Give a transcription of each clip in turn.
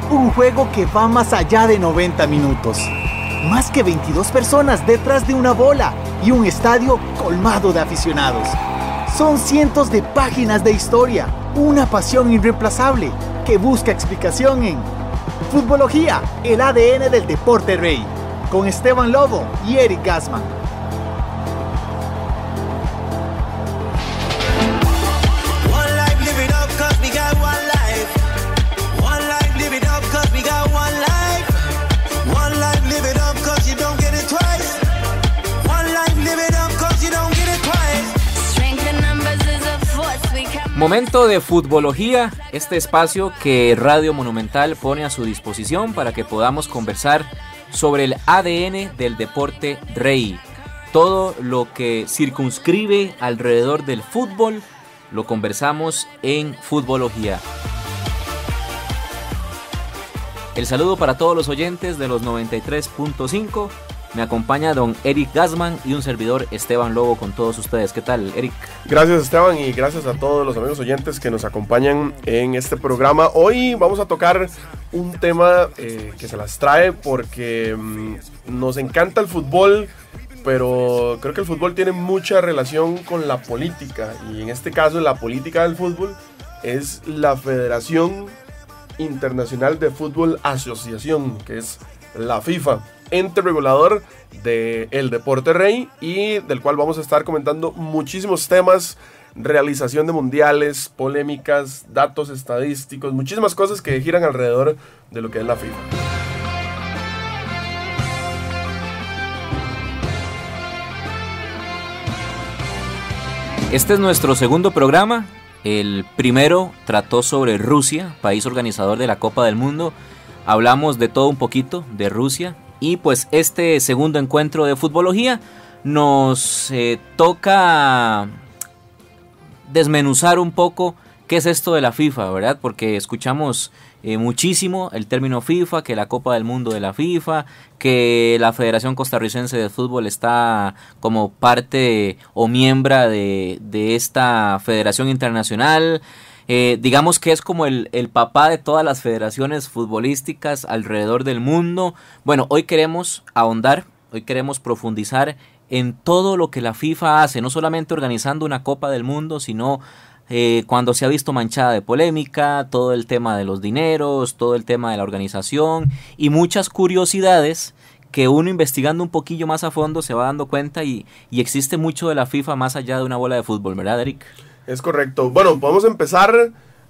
Un juego que va más allá de 90 minutos. Más que 22 personas detrás de una bola y un estadio colmado de aficionados. Son cientos de páginas de historia, una pasión irreemplazable que busca explicación en Futbología, el ADN del deporte rey, con Esteban Lobo y Eric Gassman. Momento de Futbología, este espacio que Radio Monumental pone a su disposición para que podamos conversar sobre el ADN del deporte rey. Todo lo que circunscribe alrededor del fútbol lo conversamos en Futbología. El saludo para todos los oyentes de los 93.5. Me acompaña don Eric Gassman y un servidor Esteban Lobo con todos ustedes. ¿Qué tal, Eric? Gracias, Esteban, y gracias a todos los amigos oyentes que nos acompañan en este programa. Hoy vamos a tocar un tema que se las trae porque nos encanta el fútbol, pero creo que el fútbol tiene mucha relación con la política, y en este caso la política del fútbol es la Federación Internacional de Fútbol Asociación, que es la FIFA, ente regulador del deporte rey, y del cual vamos a estar comentando muchísimos temas: realización de mundiales, polémicas, datos estadísticos, muchísimas cosas que giran alrededor de lo que es la FIFA. Este es nuestro segundo programa. El primero trató sobre Rusia, país organizador de la Copa del Mundo. Hablamos de todo un poquito de Rusia, y pues este segundo encuentro de Futbología nos toca desmenuzar un poco qué es esto de la FIFA, ¿verdad? Porque escuchamos muchísimo el término FIFA, que la Copa del Mundo de la FIFA, que la Federación Costarricense de Fútbol está como parte o miembro de esta federación internacional. Digamos que es como el papá de todas las federaciones futbolísticas alrededor del mundo. Bueno, hoy queremos ahondar, hoy queremos profundizar en todo lo que la FIFA hace, no solamente organizando una Copa del Mundo, sino cuando se ha visto manchada de polémica, todo el tema de los dineros, todo el tema de la organización y muchas curiosidades que uno, investigando un poquillo más a fondo, se va dando cuenta, y existe mucho de la FIFA más allá de una bola de fútbol, ¿verdad, Eric? Es correcto. Bueno, podemos empezar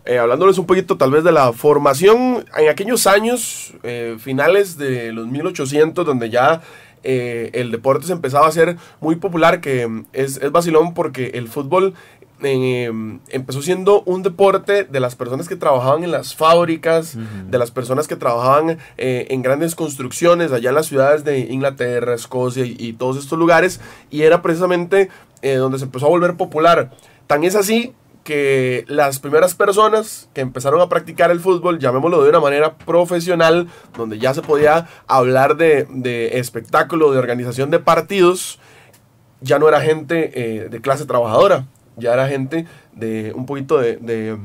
hablándoles un poquito tal vez de la formación en aquellos años, finales de los 1800, donde ya el deporte se empezaba a hacer muy popular, que es vacilón porque el fútbol empezó siendo un deporte de las personas que trabajaban en las fábricas, de las personas que trabajaban en grandes construcciones allá en las ciudades de Inglaterra, Escocia y todos estos lugares, y era precisamente donde se empezó a volver popular. Tan es así que las primeras personas que empezaron a practicar el fútbol, llamémoslo de una manera profesional, donde ya se podía hablar de espectáculo, de organización de partidos, ya no era gente de clase trabajadora, ya era gente de un poquito de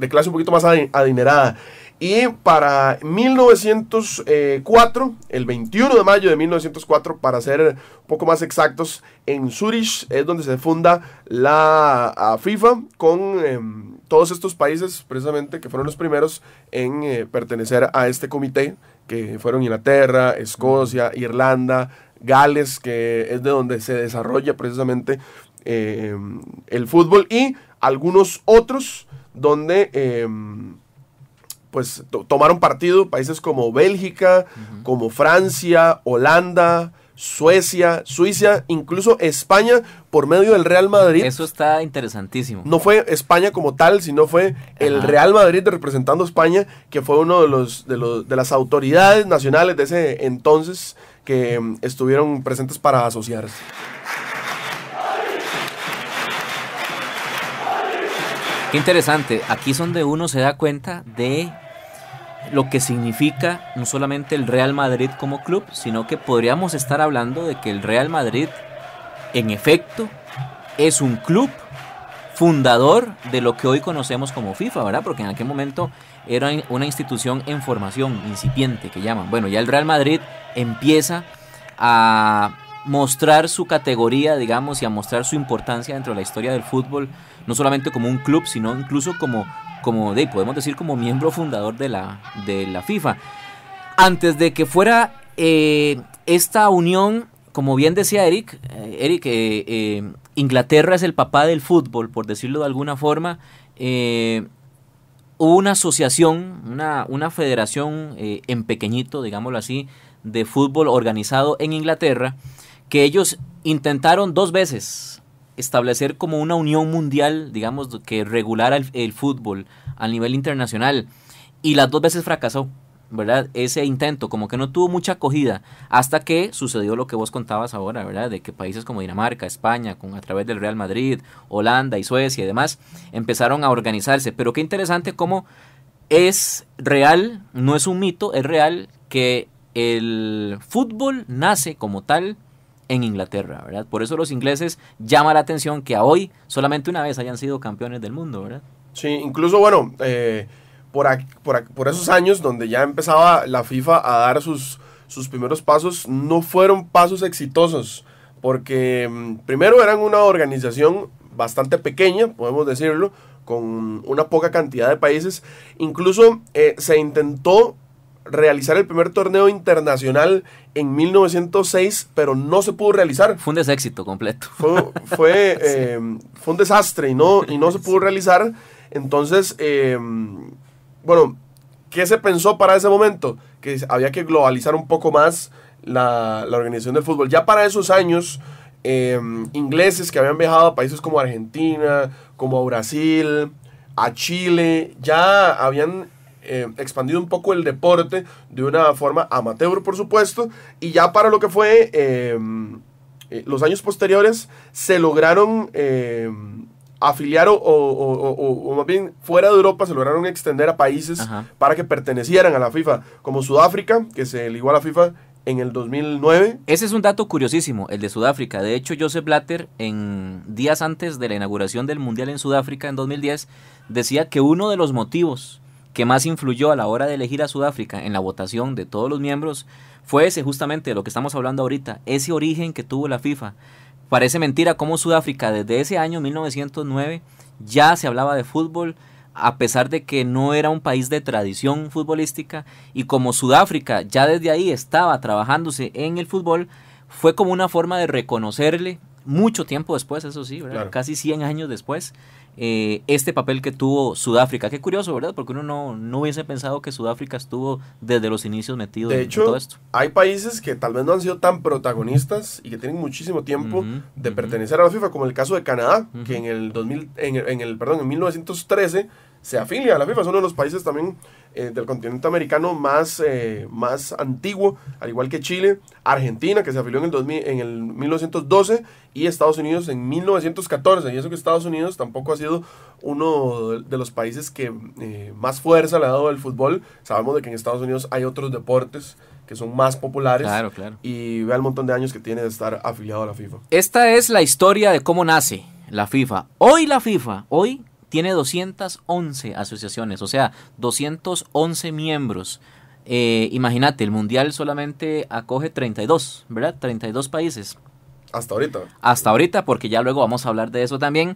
clase un poquito más adinerada. Y para 1904, el 21 de mayo de 1904, para ser un poco más exactos, en Zurich es donde se funda la FIFA, con todos estos países precisamente que fueron los primeros en pertenecer a este comité, que fueron Inglaterra, Escocia, Irlanda, Gales, que es de donde se desarrolla precisamente el fútbol, y algunos otros donde pues tomaron partido países como Bélgica, como Francia, Holanda, Suecia, Suiza, incluso España, por medio del Real Madrid. Eso está interesantísimo. No fue España como tal, sino fue el Real Madrid representando a España, que fue uno de las autoridades nacionales de ese entonces que estuvieron presentes para asociarse. Qué interesante. Aquí es donde uno se da cuenta de lo que significa no solamente el Real Madrid como club, sino que podríamos estar hablando de que el Real Madrid, en efecto, es un club fundador de lo que hoy conocemos como FIFA, ¿verdad? Porque en aquel momento era una institución en formación, incipiente, que llaman. Bueno, ya el Real Madrid empieza a mostrar su categoría, digamos, y a mostrar su importancia dentro de la historia del fútbol, no solamente como un club, sino incluso podemos decir, como miembro fundador de la FIFA. Antes de que fuera esta unión, como bien decía Eric, Inglaterra es el papá del fútbol, por decirlo de alguna forma. Hubo una asociación, una federación en pequeñito, digámoslo así, de fútbol organizado en Inglaterra, que ellos intentaron 2 veces establecer como una unión mundial, digamos, que regulara el fútbol a nivel internacional, y las 2 veces fracasó, ¿verdad? Ese intento como que no tuvo mucha acogida, hasta que sucedió lo que vos contabas ahora, ¿verdad? De que países como Dinamarca, España, a través del Real Madrid, Holanda y Suecia y demás, empezaron a organizarse. Pero qué interesante cómo es real, no es un mito, es real que el fútbol nace como tal en Inglaterra, ¿verdad? Por eso los ingleses llama la atención que a hoy solamente una vez hayan sido campeones del mundo, ¿verdad? Sí, incluso, bueno, por esos años donde ya empezaba la FIFA a dar sus primeros pasos, no fueron pasos exitosos, porque primero eran una organización bastante pequeña, podemos decirlo, con una poca cantidad de países. Incluso se intentó realizar el primer torneo internacional en 1906, pero no se pudo realizar. Fue un deséxito completo. Fue un desastre y no se pudo realizar. Entonces, bueno, ¿qué se pensó para ese momento? Que había que globalizar un poco más la organización del fútbol. Ya para esos años, ingleses que habían viajado a países como Argentina, como Brasil, a Chile, ya habían expandido un poco el deporte de una forma amateur, por supuesto, y ya para lo que fue los años posteriores se lograron afiliar o más bien fuera de Europa se lograron extender a países para que pertenecieran a la FIFA, como Sudáfrica, que se ligó a la FIFA en el 2009. Ese es un dato curiosísimo, el de Sudáfrica. De hecho, Joseph Blatter, en días antes de la inauguración del Mundial en Sudáfrica en 2010, decía que uno de los motivos que más influyó a la hora de elegir a Sudáfrica en la votación de todos los miembros fue ese, justamente de lo que estamos hablando ahorita, ese origen que tuvo la FIFA. Parece mentira cómo Sudáfrica desde ese año 1909 ya se hablaba de fútbol, a pesar de que no era un país de tradición futbolística, y como Sudáfrica ya desde ahí estaba trabajándose en el fútbol, fue como una forma de reconocerle mucho tiempo después, eso sí, ¿verdad? Claro. Casi 100 años después, este papel que tuvo Sudáfrica. Qué curioso, ¿verdad? Porque uno no hubiese pensado que Sudáfrica estuvo desde los inicios metido en todo esto. Hay países que tal vez no han sido tan protagonistas y que tienen muchísimo tiempo de pertenecer a la FIFA, como el caso de Canadá, que en 1913 se afilia a la FIFA. Es uno de los países también del continente americano más antiguo, al igual que Chile. Argentina, que se afilió en el 1912, y Estados Unidos en 1914. Y eso que Estados Unidos tampoco ha sido uno de los países que más fuerza le ha dado al fútbol. Sabemos de que en Estados Unidos hay otros deportes que son más populares. Claro. Y vea el montón de años que tiene de estar afiliado a la FIFA. Esta es la historia de cómo nace la FIFA. La FIFA tiene 211 asociaciones, o sea, 211 miembros. Imagínate, el Mundial solamente acoge 32, ¿verdad? 32 países. Hasta ahorita. Hasta ahorita, porque ya luego vamos a hablar de eso también.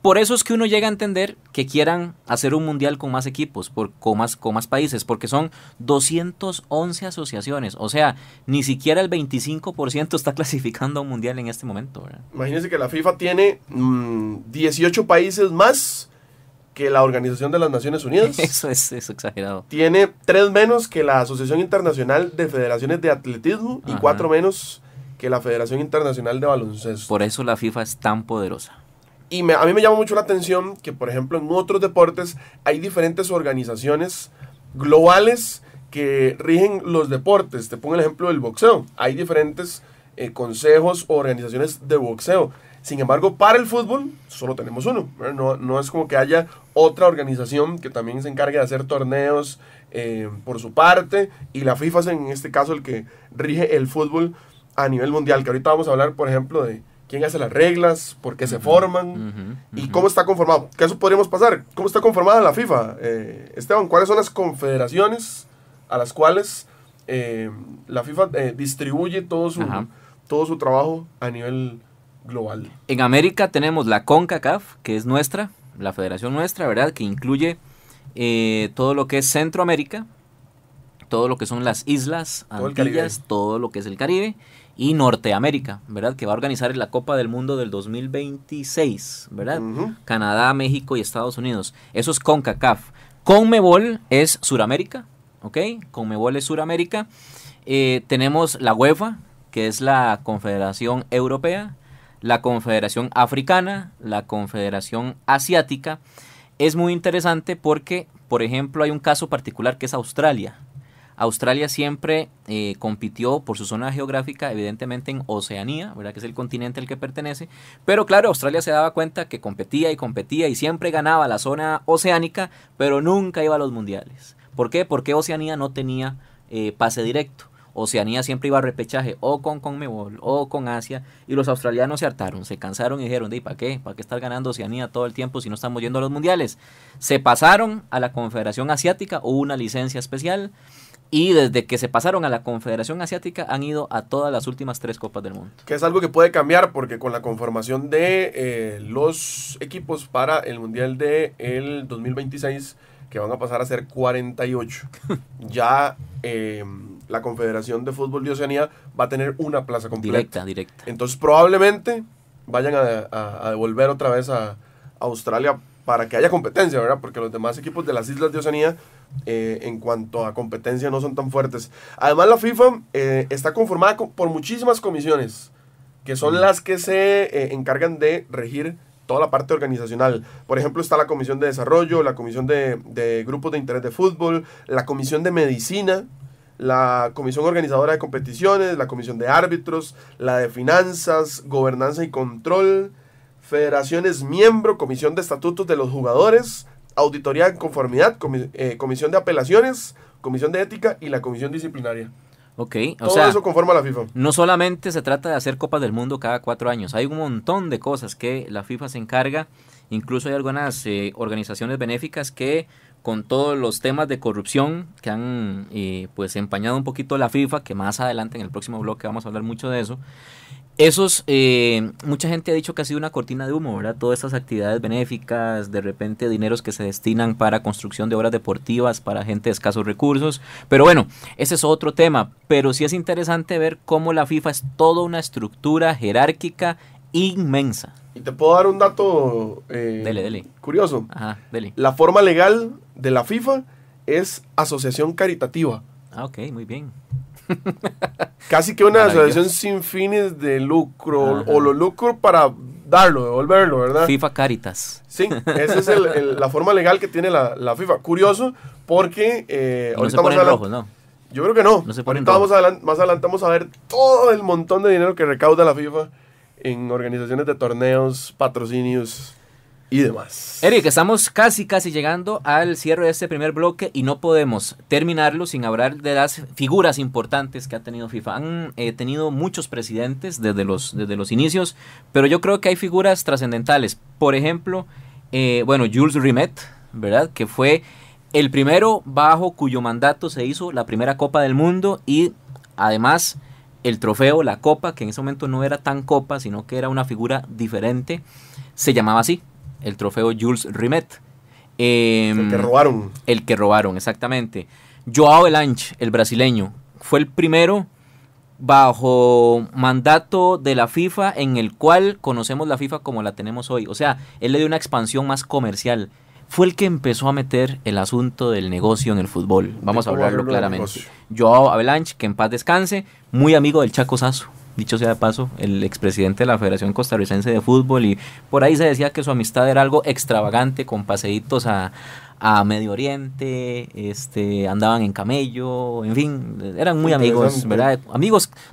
Por eso es que uno llega a entender que quieran hacer un Mundial con más equipos, con más países, porque son 211 asociaciones. O sea, ni siquiera el 25% está clasificando a un Mundial en este momento, ¿verdad? Imagínense que la FIFA tiene 18 países más que la Organización de las Naciones Unidas. Eso es exagerado. Tiene 3 menos que la Asociación Internacional de Federaciones de Atletismo y 4 menos que la Federación Internacional de Baloncesto. Por eso la FIFA es tan poderosa. Y a mí me llama mucho la atención que, por ejemplo, en otros deportes hay diferentes organizaciones globales que rigen los deportes. Te pongo el ejemplo del boxeo. Hay diferentes consejos o organizaciones de boxeo. Sin embargo, para el fútbol solo tenemos uno. No es como que haya otra organización que también se encargue de hacer torneos por su parte. Y la FIFA es en este caso el que rige el fútbol a nivel mundial. Que ahorita vamos a hablar, por ejemplo, de quién hace las reglas, por qué se forman y cómo está conformado. ¿Qué eso podríamos pasar? ¿Cómo está conformada la FIFA? Esteban, ¿cuáles son las confederaciones a las cuales la FIFA distribuye todo su trabajo a nivel global? En América tenemos la CONCACAF, que es nuestra, la federación nuestra, ¿verdad? Que incluye todo lo que es Centroamérica, todo lo que son las islas, Antillas, todo lo que es el Caribe, y Norteamérica, ¿verdad? Que va a organizar la Copa del Mundo del 2026, ¿verdad? Canadá, México y Estados Unidos. Eso es CONCACAF. CONMEBOL es Suramérica, ¿ok? CONMEBOL es Suramérica. Tenemos la UEFA, que es la Confederación Europea, la Confederación Africana, la Confederación Asiática. Es muy interesante porque, por ejemplo, hay un caso particular que es Australia. Australia siempre compitió por su zona geográfica, evidentemente en Oceanía, ¿verdad? Que es el continente al que pertenece. Pero claro, Australia se daba cuenta que competía y siempre ganaba la zona oceánica, pero nunca iba a los mundiales. ¿Por qué? Porque Oceanía no tenía pase directo. Oceanía siempre iba a repechaje o con CONMEBOL o con Asia, y los australianos se hartaron, se cansaron y dijeron, ¿para qué? ¿Para qué estar ganando Oceanía todo el tiempo si no estamos yendo a los mundiales? Se pasaron a la Confederación Asiática, hubo una licencia especial, y desde que se pasaron a la Confederación Asiática han ido a todas las últimas 3 Copas del Mundo. Que es algo que puede cambiar porque con la conformación de los equipos para el Mundial del 2026, que van a pasar a ser 48, ya la Confederación de Fútbol de Oceanía va a tener una plaza completa. Directa. Entonces probablemente vayan a devolver otra vez a Australia para que haya competencia, ¿verdad? Porque los demás equipos de las islas de Oceanía, en cuanto a competencia, no son tan fuertes. Además, la FIFA está conformada por muchísimas comisiones, que son las que se encargan de regir toda la parte organizacional. Por ejemplo, está la Comisión de Desarrollo, la Comisión de Grupos de Interés de Fútbol, la Comisión de Medicina, la Comisión Organizadora de Competiciones, la Comisión de Árbitros, la de Finanzas, Gobernanza y Control, Federaciones Miembro, Comisión de Estatutos de los Jugadores, Auditoría de Conformidad, Comisión de Apelaciones, Comisión de Ética y la Comisión Disciplinaria. Ok, todo eso conforma la FIFA. No solamente se trata de hacer Copas del Mundo cada 4 años, hay un montón de cosas que la FIFA se encarga. Incluso hay algunas organizaciones benéficas que, con todos los temas de corrupción que han pues empañado un poquito la FIFA, que más adelante en el próximo bloque vamos a hablar mucho de eso, mucha gente ha dicho que ha sido una cortina de humo, ¿verdad? Todas estas actividades benéficas, de repente dineros que se destinan para construcción de obras deportivas para gente de escasos recursos, pero bueno, ese es otro tema. Pero sí es interesante ver cómo la FIFA es toda una estructura jerárquica inmensa. Y te puedo dar un dato dele. curioso. Ajá, dele. La forma legal de la FIFA es asociación caritativa. Ah, ok, muy bien. Casi que una asociación sin fines de lucro. Ajá. O lo lucro para darlo, devolverlo, ¿verdad? FIFA Caritas. Sí, esa es la forma legal que tiene la FIFA. Curioso, porque no se ponen rojos, ¿no? Yo creo que no. No se ponen ahorita más adelante vamos a ver todo el montón de dinero que recauda la FIFA en organizaciones de torneos, patrocinios y demás. Eric, estamos casi llegando al cierre de este primer bloque y no podemos terminarlo sin hablar de las figuras importantes que ha tenido FIFA. Han tenido muchos presidentes desde los inicios, pero yo creo que hay figuras trascendentales. Por ejemplo, Jules Rimet, ¿verdad? Que fue el primero bajo cuyo mandato se hizo la primera Copa del Mundo, y además el trofeo, la copa, que en ese momento no era tan copa, sino que era una figura diferente, se llamaba así, el trofeo Jules Rimet. El que robaron. El que robaron, exactamente. João Havelange, el brasileño, fue el primero bajo mandato de la FIFA en el cual conocemos la FIFA como la tenemos hoy. O sea, él le dio una expansión más comercial. Fue el que empezó a meter el asunto del negocio en el fútbol. Vamos a hablarlo claramente. João Havelange, que en paz descanse, muy amigo del Chaco Sasso, dicho sea de paso, el expresidente de la Federación Costarricense de Fútbol, y por ahí se decía que su amistad era algo extravagante, con paseitos a Medio Oriente, andaban en camello, en fin, eran muy amigos, ¿verdad?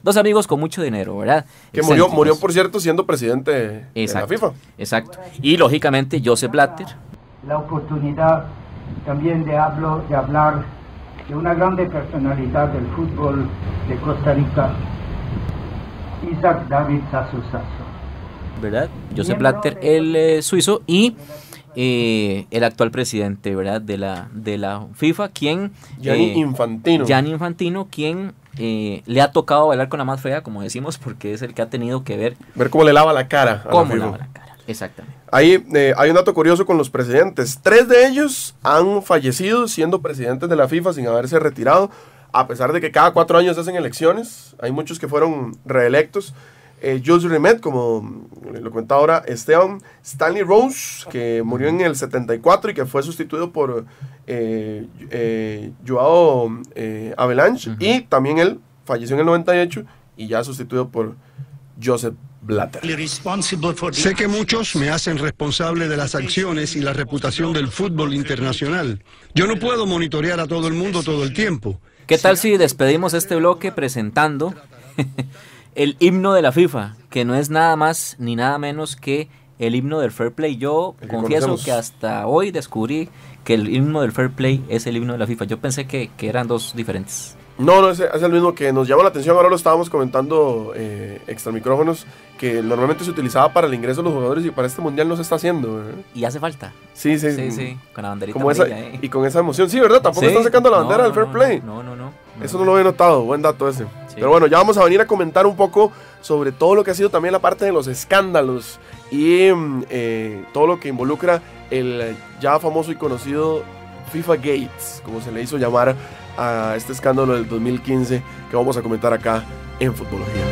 Dos amigos con mucho dinero, ¿verdad? Que murió, por cierto, siendo presidente de la FIFA. Exacto. Y lógicamente Joseph Blatter. La oportunidad también de hablar de una grande personalidad del fútbol de Costa Rica, Isaac David Sasso Sasso. ¿verdad? Joseph Blatter, el suizo, y el actual presidente, ¿verdad? De la FIFA, quien... Gianni Infantino, quien le ha tocado bailar con la más fea, como decimos, porque es el que ha tenido que ver cómo le lava la cara a cómo la FIFA. lava la cara, exactamente. Ahí hay un dato curioso con los presidentes. 3 de ellos han fallecido siendo presidentes de la FIFA sin haberse retirado, a pesar de que cada 4 años se hacen elecciones. Hay muchos que fueron reelectos. Jules Rimet, como lo comentaba ahora Esteban, Stanley Rose, que murió en el 74 y que fue sustituido por Joao Avalanche, y también él falleció en el 98 y ya sustituido por Joseph Blatter. Sé que muchos me hacen responsable de las acciones y la reputación del fútbol internacional. Yo no puedo monitorear a todo el mundo todo el tiempo. ¿Qué tal si despedimos este bloque presentando el himno de la FIFA, que no es nada más ni nada menos que el himno del Fair Play? Yo confieso que hasta hoy descubrí que el himno del Fair Play es el himno de la FIFA. Yo pensé que eran dos diferentes. No, es el mismo que nos llama la atención. Ahora lo estábamos comentando extra micrófonos, que normalmente se utilizaba para el ingreso de los jugadores y para este mundial no se está haciendo, ¿verdad? Y hace falta. Sí, con la banderita como amarilla, y con esa emoción, sí, ¿verdad? Tampoco están sacando la bandera del Fair Play. No. Eso no lo había notado, buen dato ese. Sí. Pero bueno, ya vamos a venir a comentar un poco sobre todo lo que ha sido también la parte de los escándalos y todo lo que involucra el ya famoso y conocido FIFA Gates, como se le hizo llamar a este escándalo del 2015 que vamos a comentar acá en Futbología.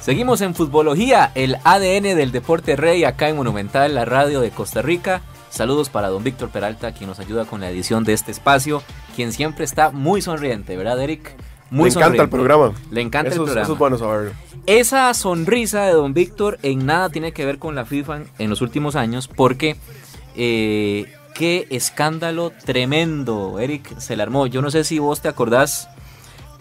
Seguimos en Futbología, el ADN del deporte rey, acá en Monumental, la radio de Costa Rica. Saludos para don Víctor Peralta, quien nos ayuda con la edición de este espacio, quien siempre está muy sonriente, ¿verdad, Eric? Muy sonriente. Le encanta el programa. Le encanta el programa. Eso es bueno saberlo. Esa sonrisa de don Víctor en nada tiene que ver con la FIFA en los últimos años, porque qué escándalo tremendo, Eric, se le armó. Yo no sé si vos te acordás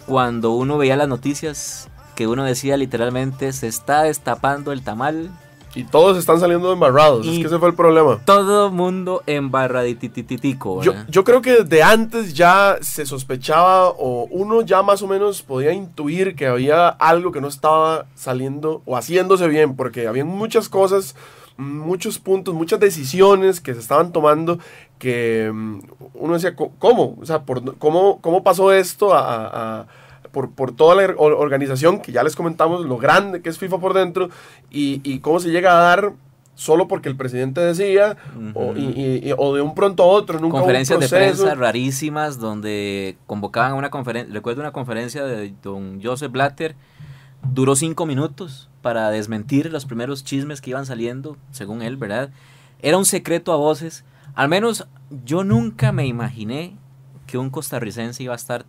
cuando uno veía las noticias que uno decía literalmente se está destapando el tamal. Y todos están saliendo embarrados, es que ese fue el problema. Todo mundo embarraditititico. Yo creo que desde antes ya se sospechaba, o uno ya más o menos podía intuir que había algo que no estaba saliendo o haciéndose bien, porque había muchas cosas, muchos puntos, muchas decisiones que se estaban tomando que uno decía, ¿cómo? O sea, ¿cómo pasó esto por toda la organización, que ya les comentamos lo grande que es FIFA por dentro, y cómo se llega a dar solo porque el presidente decía, o de un pronto a otro, nunca conferencias hubo un de proceso. prensa rarísimas donde convocaban a una conferencia. Recuerdo una conferencia de don Joseph Blatter, duró 5 minutos para desmentir los primeros chismes que iban saliendo, según él, ¿verdad? Era un secreto a voces. Al menos yo nunca me imaginé que un costarricense iba a estar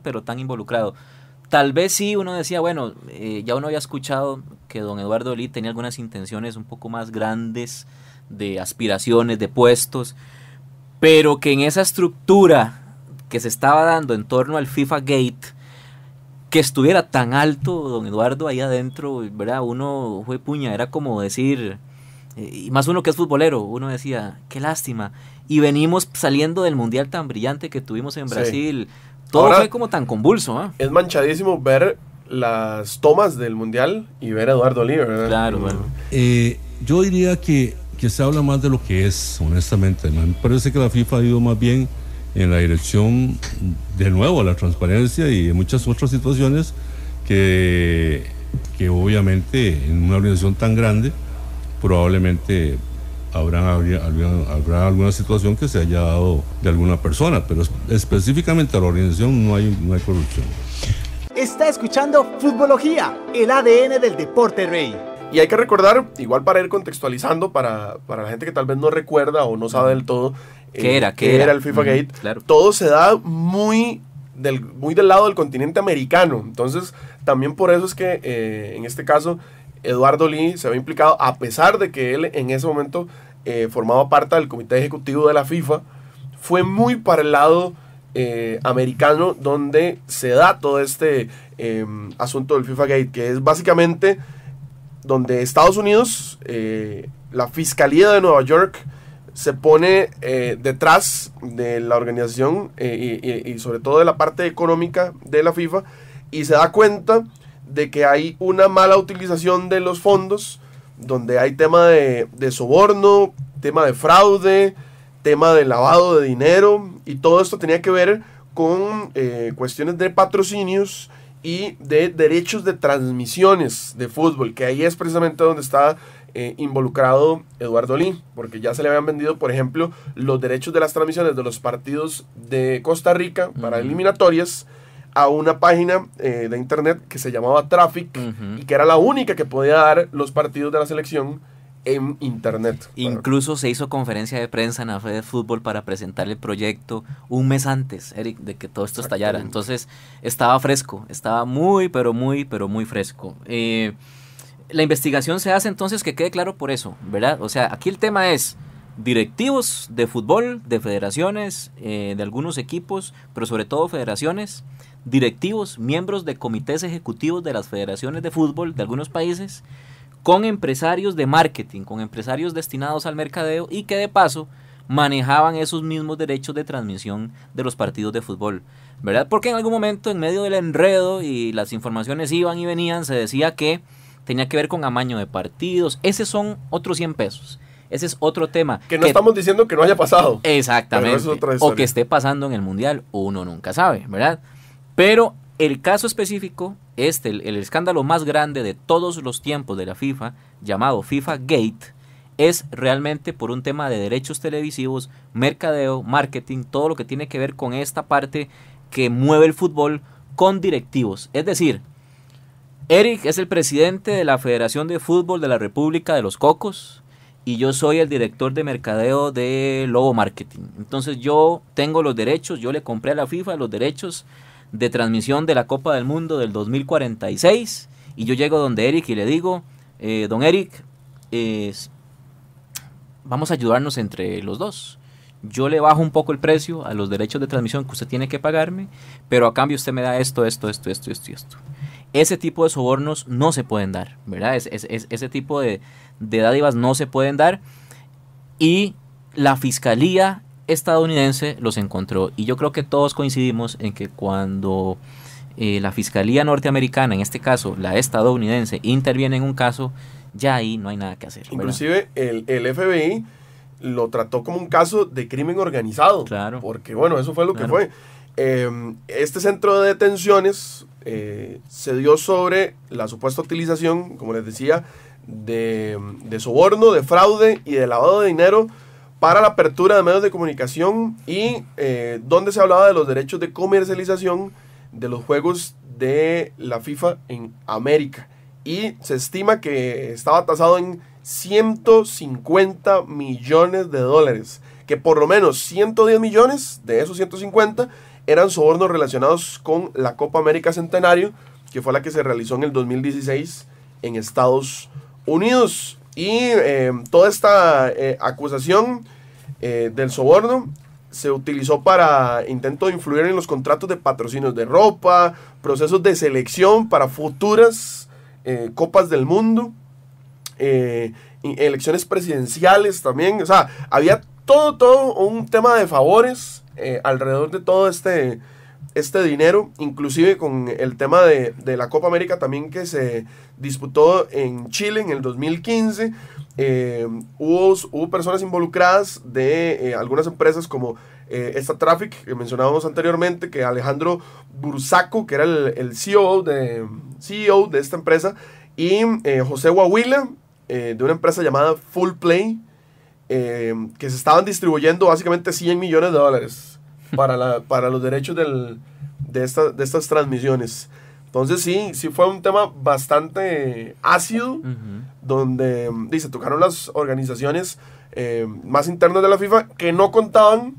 pero tan involucrado. Tal vez sí, uno decía, bueno, ya uno había escuchado que don Eduardo Lee tenía algunas intenciones un poco más grandes de aspiraciones, de puestos, pero que en esa estructura que se estaba dando en torno al FIFA Gate, que estuviera tan alto don Eduardo ahí adentro, ¿verdad? Uno fue puña, era como decir, y más uno que es futbolero, uno decía, qué lástima, y venimos saliendo del mundial tan brillante que tuvimos en Brasil. Todo ahora, fue como tan convulso, ¿eh? Es manchadísimo ver las tomas del mundial y ver a Eduardo Lee, ¿verdad? Claro, bueno. Yo diría que se habla más de lo que es, honestamente. Me parece que la FIFA ha ido más bien en la dirección, de nuevo, a la transparencia y en muchas otras situaciones que obviamente en una organización tan grande probablemente habrá alguna situación que se haya dado de alguna persona, pero específicamente a la organización no hay corrupción. Está escuchando Futbología, el ADN del deporte rey. Y hay que recordar, igual para ir contextualizando, para la gente que tal vez no recuerda o no sabe del todo ¿Qué era el FIFA Gate, claro. Todo se da muy del lado del continente americano. Entonces, también por eso es que en este caso Eduardo Lee se ve implicado, a pesar de que él en ese momento formaba parte del comité ejecutivo de la FIFA. Fue muy para el lado americano donde se da todo este asunto del FIFA Gate, que es básicamente donde Estados Unidos, la Fiscalía de Nueva York, se pone detrás de la organización y sobre todo de la parte económica de la FIFA y se da cuenta de que hay una mala utilización de los fondos, donde hay tema de soborno, tema de fraude, tema de lavado de dinero, y todo esto tenía que ver con cuestiones de patrocinios y de derechos de transmisiones de fútbol, que ahí es precisamente donde está involucrado Eduardo Lee, porque ya se le habían vendido, por ejemplo, los derechos de las transmisiones de los partidos de Costa Rica para eliminatorias a una página de internet que se llamaba Traffic y que era la única que podía dar los partidos de la selección en internet. Incluso se hizo conferencia de prensa en la Fede Fútbol para presentar el proyecto un mes antes, Eric, de que todo esto estallara. Entonces estaba fresco, estaba muy fresco. La investigación se hace entonces, que quede claro por eso, ¿verdad? O sea, aquí el tema es directivos de fútbol, de federaciones, de algunos equipos, pero sobre todo federaciones, directivos, miembros de comités ejecutivos de las federaciones de fútbol de algunos países, con empresarios de marketing, con empresarios destinados al mercadeo y que de paso manejaban esos mismos derechos de transmisión de los partidos de fútbol, ¿verdad? Porque en algún momento, en medio del enredo y las informaciones iban y venían, se decía que tenía que ver con amaño de partidos. Esos son otros 100 pesos. Ese es otro tema. Que no estamos diciendo que no haya pasado. Exactamente. Pero eso es otra historia. O que esté pasando en el Mundial, uno nunca sabe, ¿verdad? Pero el caso específico, el escándalo más grande de todos los tiempos de la FIFA, llamado FIFA Gate, es realmente por un tema de derechos televisivos, mercadeo, marketing, todo lo que tiene que ver con esta parte que mueve el fútbol con directivos. Es decir, Eric es el presidente de la Federación de Fútbol de la República de los Cocos y yo soy el director de mercadeo de Lobo Marketing. Entonces yo tengo los derechos, yo le compré a la FIFA los derechos de transmisión de la Copa del Mundo del 2046 y yo llego donde Eric y le digo, don Eric, vamos a ayudarnos entre los dos. Yo le bajo un poco el precio a los derechos de transmisión que usted tiene que pagarme, pero a cambio usted me da esto. Ese tipo de sobornos no se pueden dar, ¿verdad? Ese tipo de dádivas no se pueden dar y la fiscalía estadounidense los encontró. Y yo creo que todos coincidimos en que cuando la fiscalía norteamericana, en este caso la estadounidense, interviene en un caso, ya ahí no hay nada que hacer, ¿verdad? Inclusive el FBI lo trató como un caso de crimen organizado. Claro. Porque bueno, eso fue lo que fue. Este centro de detenciones se dio sobre la supuesta utilización, como les decía, de soborno, de fraude y de lavado de dinero para la apertura de medios de comunicación y donde se hablaba de los derechos de comercialización de los juegos de la FIFA en América. Y se estima que estaba tasado en 150 millones de dólares, que por lo menos 110 millones de esos 150 eran sobornos relacionados con la Copa América Centenario, que fue la que se realizó en el 2016 en Estados Unidos. Y toda esta acusación del soborno se utilizó para intento de influir en los contratos de patrocinios de ropa, procesos de selección para futuras Copas del Mundo, elecciones presidenciales también. O sea, había todo un tema de favores alrededor de todo este dinero, inclusive con el tema de la Copa América también, que se disputó en Chile en el 2015. Hubo personas involucradas de algunas empresas como esta Traffic que mencionábamos anteriormente, que Alejandro Bursaco, que era el CEO de esta empresa, y José Guahuila, de una empresa llamada Full Play, que se estaban distribuyendo básicamente 100 millones de dólares para los derechos de estas transmisiones. Entonces sí fue un tema bastante ácido, donde se tocaron las organizaciones más internas de la FIFA que no contaban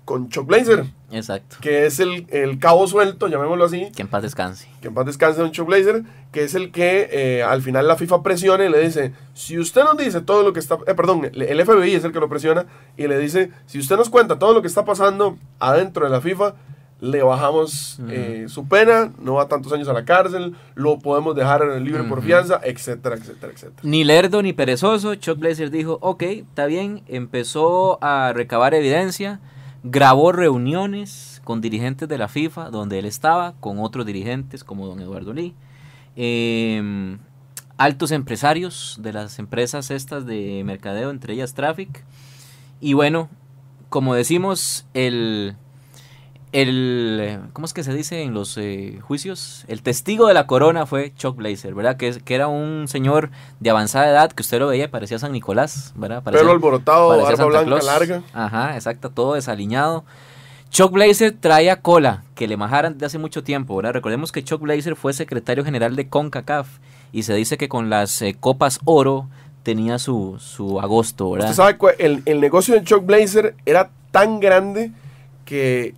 con Chuck Blazer. Exacto. Que es el cabo suelto, llamémoslo así. Que en paz descanse. Que en paz descanse don Chuck Blazer, que es el que al final la FIFA presiona y le dice, si usted nos dice todo lo que está... el FBI es el que lo presiona y le dice, si usted nos cuenta todo lo que está pasando adentro de la FIFA, le bajamos su pena, no va tantos años a la cárcel, lo podemos dejar libre por fianza, etcétera, etcétera, etcétera. Ni lerdo ni perezoso, Chuck Blazer dijo, ok, está bien, empezó a recabar evidencia, grabó reuniones con dirigentes de la FIFA, donde él estaba, con otros dirigentes como don Eduardo Lee, altos empresarios de las empresas estas de mercadeo, entre ellas Traffic, y bueno, como decimos, ¿cómo es que se dice en los juicios? El testigo de la corona fue Chuck Blazer, ¿verdad? Que era un señor de avanzada edad, que usted lo veía y parecía San Nicolás, ¿verdad? Pelo alborotado, barba blanca larga. Ajá, exacto, todo desaliñado. Chuck Blazer traía cola, que le majaran de hace mucho tiempo, ¿verdad? Recordemos que Chuck Blazer fue secretario general de CONCACAF, y se dice que con las copas oro tenía su agosto, ¿verdad? Usted sabe que el negocio de Chuck Blazer era tan grande que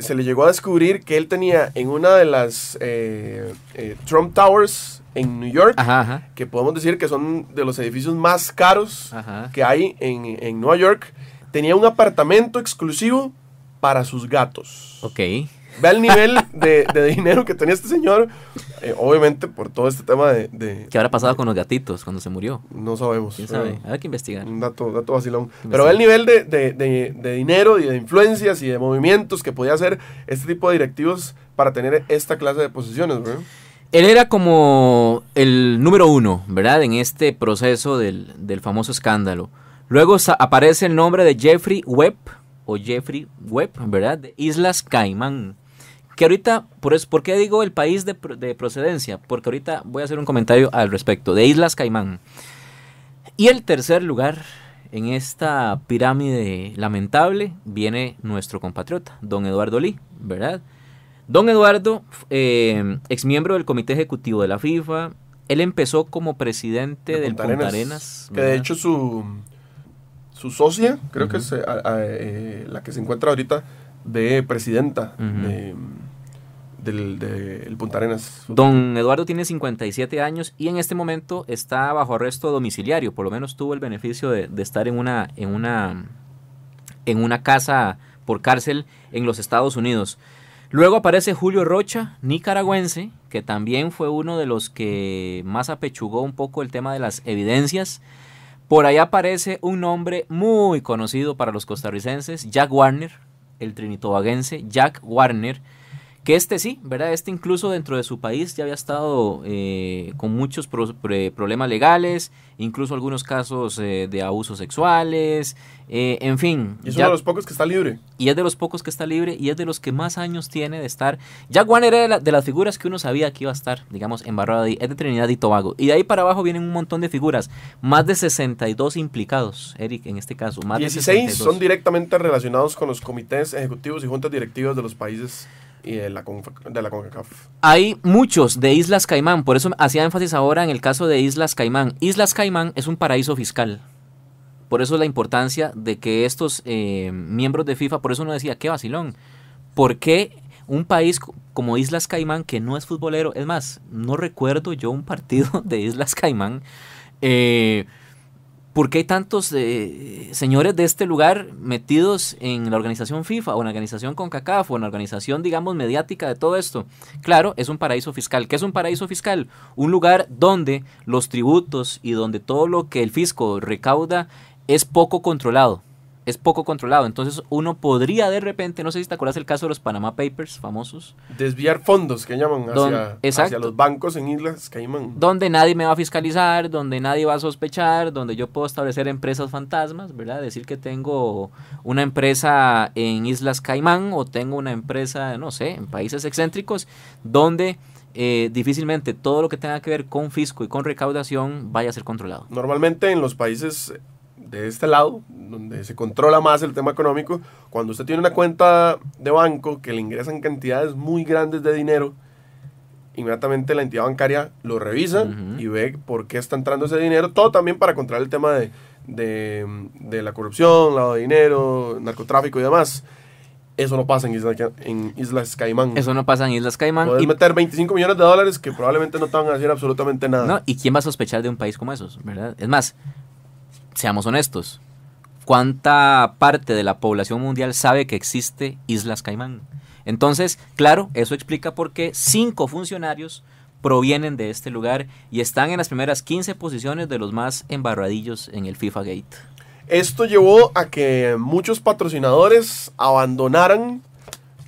se le llegó a descubrir que él tenía en una de las Trump Towers en New York, que podemos decir que son de los edificios más caros que hay en Nueva York, tenía un apartamento exclusivo para sus gatos. Ok. Ve el nivel de dinero que tenía este señor, obviamente por todo este tema de... ¿Qué habrá pasado con los gatitos cuando se murió? No sabemos. ¿Quién sabe? Hay que investigar. Un dato vacilón. Pero ve el nivel de dinero y de influencias y de movimientos que podía hacer este tipo de directivos para tener esta clase de posiciones, ¿verdad? Él era como el número uno, ¿verdad? En este proceso del famoso escándalo. Luego aparece el nombre de Jeffrey Webb, ¿verdad? De Islas Caimán. Que ahorita, ¿por qué digo el país de procedencia? Porque ahorita voy a hacer un comentario al respecto, de Islas Caimán. Y el tercer lugar en esta pirámide lamentable viene nuestro compatriota, don Eduardo Lee, ¿verdad? Don Eduardo, exmiembro del comité ejecutivo de la FIFA, él empezó como presidente del Punta Arenas. Que de hecho su socia, creo que es la que se encuentra ahorita de presidenta del Punta Arenas. Don Eduardo tiene 57 años y en este momento está bajo arresto domiciliario. Por lo menos tuvo el beneficio de estar en una casa por cárcel en los Estados Unidos. Luego aparece Julio Rocha, nicaragüense, que también fue uno de los que más apechugó un poco el tema de las evidencias. Por allá aparece un nombre muy conocido para los costarricenses, Jack Warner, el trinitobaguense Jack Warner, que sí, ¿verdad? Incluso dentro de su país ya había estado con muchos problemas legales, incluso algunos casos de abusos sexuales, en fin. Y es uno de los pocos que está libre. Y es de los pocos que está libre y es de los que más años tiene de estar. Jack Warner era de las figuras que uno sabía que iba a estar, digamos, embarrado ahí. Es de Trinidad y Tobago. Y de ahí para abajo vienen un montón de figuras. Más de 62 implicados, Eric, en este caso. Más 16 de 62. Son directamente relacionados con los comités ejecutivos y juntas directivas de los países y de la CONCACAF. Hay muchos de Islas Caimán, por eso hacía énfasis ahora en el caso de Islas Caimán. Islas Caimán es un paraíso fiscal. Por eso la importancia de que estos miembros de FIFA, por eso uno decía, qué vacilón. ¿Por qué un país como Islas Caimán, que no es futbolero? Es más, no recuerdo yo un partido de Islas Caimán. ¿Por qué hay tantos señores de este lugar metidos en la organización FIFA o en la organización CONCACAF o en la organización, digamos, mediática de todo esto? Claro, es un paraíso fiscal. ¿Qué es un paraíso fiscal? Un lugar donde los tributos y donde todo lo que el fisco recauda es poco controlado. Es poco controlado. Entonces uno podría de repente, no sé si te acuerdas el caso de los Panama Papers famosos. Desviar fondos, que llaman, hacia los bancos en Islas Caimán. Donde nadie me va a fiscalizar, donde nadie va a sospechar, donde yo puedo establecer empresas fantasmas, ¿verdad? Decir que tengo una empresa en Islas Caimán o tengo una empresa, no sé, en países excéntricos, donde difícilmente todo lo que tenga que ver con fisco y con recaudación vaya a ser controlado. Normalmente en los países de este lado, donde se controla más el tema económico, cuando usted tiene una cuenta de banco que le ingresan cantidades muy grandes de dinero, inmediatamente la entidad bancaria lo revisa y ve por qué está entrando ese dinero, todo también para controlar el tema de la corrupción, lavado de dinero, narcotráfico y demás. Eso no pasa en Islas Caimán. Eso no pasa en Islas Caimán. Puedes meter $25 millones que probablemente no te van a decir absolutamente nada. No, ¿y quién va a sospechar de un país como esos, verdad? Es más, seamos honestos, ¿cuánta parte de la población mundial sabe que existe Islas Caimán? Entonces, claro, eso explica por qué 5 funcionarios provienen de este lugar y están en las primeras 15 posiciones de los más embarradillos en el FIFA Gate. Esto llevó a que muchos patrocinadores abandonaran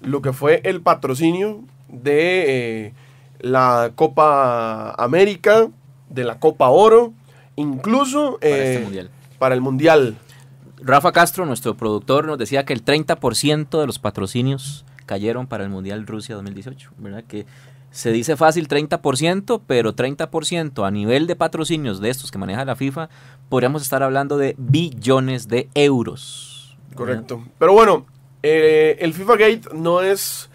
lo que fue el patrocinio de la Copa América, de la Copa Oro, incluso para el Mundial. Rafa Castro, nuestro productor, nos decía que el 30% de los patrocinios cayeron para el Mundial Rusia 2018, ¿verdad? Que se dice fácil 30%, pero 30% a nivel de patrocinios de estos que maneja la FIFA, podríamos estar hablando de billones de euros. Correcto. ¿Verdad? Pero bueno, el FIFA Gate no es